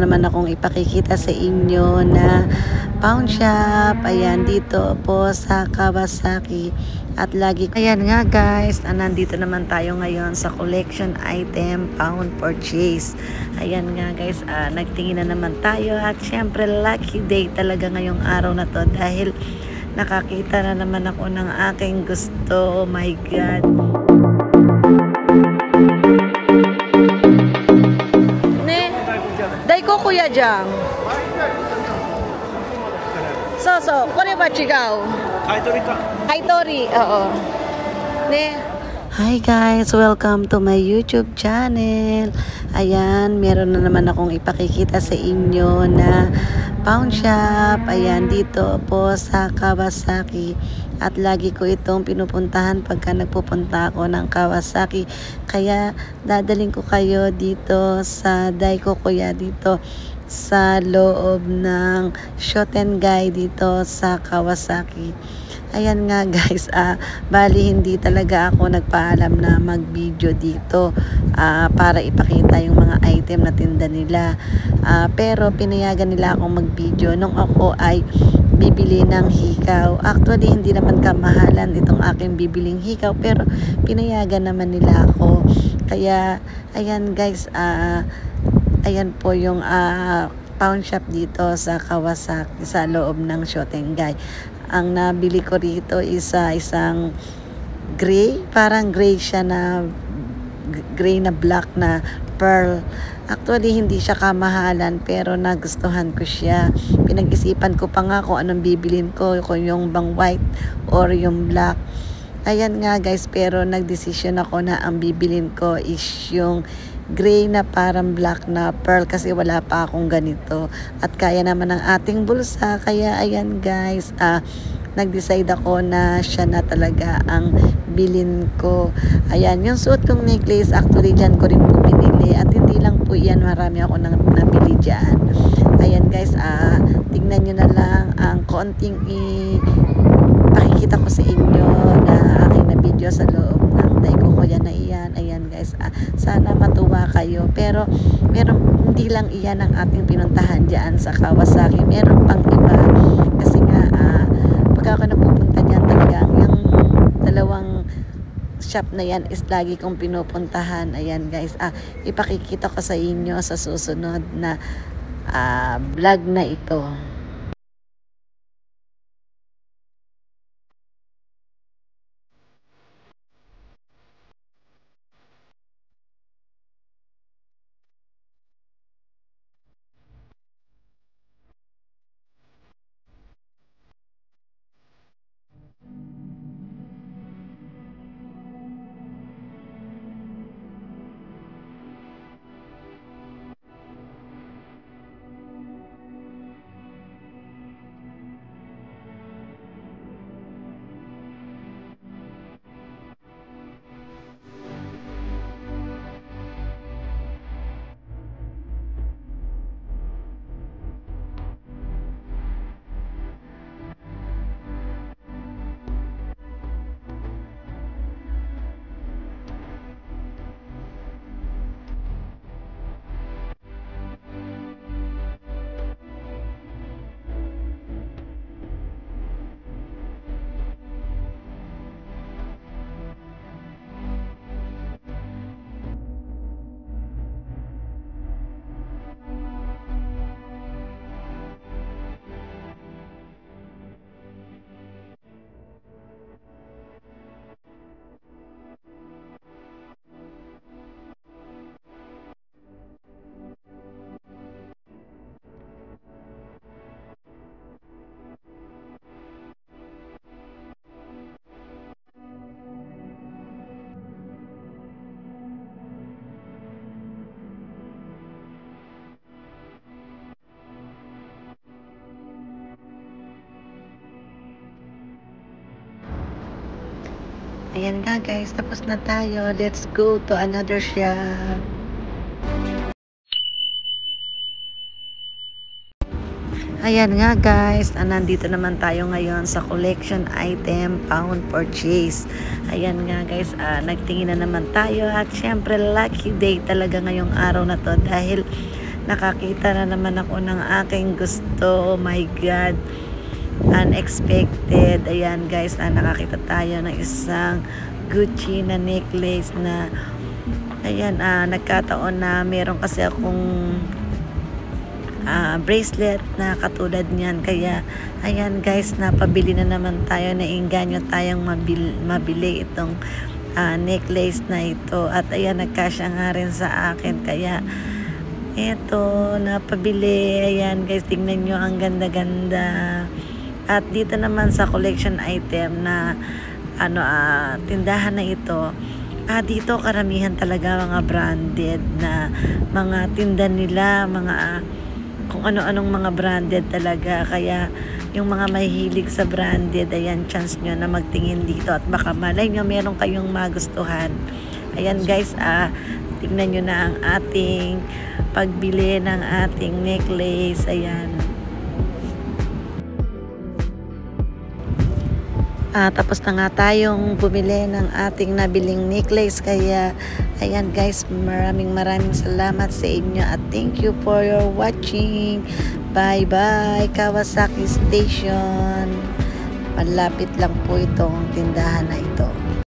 naman akong ipakikita sa inyo na pawn shop. Ayan, dito po sa Kawasaki. At lagi, ayan nga guys, nandito naman tayo ngayon sa collection item pawn purchase. Ayan nga guys, nagtingin na naman tayo at syempre lucky day talaga ngayong araw na to dahil nakakita na naman ako ng aking gusto. Oh my God. Ne, dai ko kuya jang. So, kone ba chigaw? Kaitori ka. Kaitori, oo. Ne. Hi guys, welcome to my YouTube channel. Ayan, meron na naman akong ipakikita sa inyo na pawn shop. Ayan, dito po sa Kawasaki. At lagi ko itong pinupuntahan pagka nagpupunta ako ng Kawasaki. Kaya dadaling ko kayo dito sa Daiko Kuya dito sa loob ng Shotengai dito sa Kawasaki. Ayan nga guys, bali hindi talaga ako nagpaalam na mag-video dito para ipakita yung mga item na tinda nila. Pero pinayagan nila akong mag-video nung ako ay bibili ng hikaw. Actually, hindi naman kamahalan itong aking bibiling hikaw, pero pinayagan naman nila ako. Kaya, ayan guys, ayan po yung pawn shop dito sa Kawasaki sa loob ng Shotengai. Ang nabili ko rito is isang gray, parang gray siya na gray na black na pearl. Actually, hindi siya kamahalan pero nagustuhan ko siya. Pinag-isipan ko pa nga kung anong bibilin ko, kung yung bang white or yung black. Ayan nga guys, pero nagdesisyon ako na ang bibilin ko is yung gray na parang black na pearl kasi wala pa akong ganito at kaya naman ng ating bulsa. Kaya ayan guys, nag-decide ako na siya na talaga ang bilin ko. Ayan, yung suot kong necklace, actually dyan ko rin po binili at hindi lang po yan, marami ako nabili dyan. Ayan guys, tignan nyo na lang ang konting pakikita ko sa inyo na aking na video sa loob ng Daiko Kuya na iyan. Ayan guys, sana matuwa kayo. Pero hindi lang iyan ang ating pinuntahan dyan sa Kawasaki. Meron pang iba. Kasi nga, pagka ako napupunta dyan talaga, yung dalawang shop na yan is lagi kong pinupuntahan. Ayan guys, ipakikita ko sa inyo sa susunod na vlog na ito. Ayan nga guys, tapos na tayo. Let's go to another shop. Ayan nga guys, nandito naman tayo ngayon sa collection item pawn purchase. Ayan nga guys, nagtingin na naman tayo at syempre lucky day talaga ngayong araw na to dahil nakakita na naman ako ng aking gusto. Oh my God, unexpected. Ayan guys, nakakita tayo ng isang Gucci na necklace na ayan, nagkataon na meron kasi akong bracelet na katulad niyan. Kaya ayan guys, napabili na naman tayo, nainganyo tayong mabili itong necklace na ito. At ayan, nagkasya nga rin sa akin. Kaya eto, napabili. Ayan guys, tingnan nyo, ang ganda-ganda. At dito naman sa collection item na tindahan na ito, dito karamihan talaga mga branded na mga tinda nila, mga kung ano-anong mga branded talaga. Kaya yung mga mahilig sa branded, ayan, chance nyo na magtingin dito at baka malay nyo meron kayong magustuhan. Ayan guys, tingnan nyo na ang ating pagbili ng ating necklace. Ayan. Tapos na nga tayong bumili ng ating nabiling necklace. Kaya ayan guys, maraming salamat sa inyo at thank you for your watching. Bye bye, Kawasaki Station. Malapit lang po itong tindahan na ito.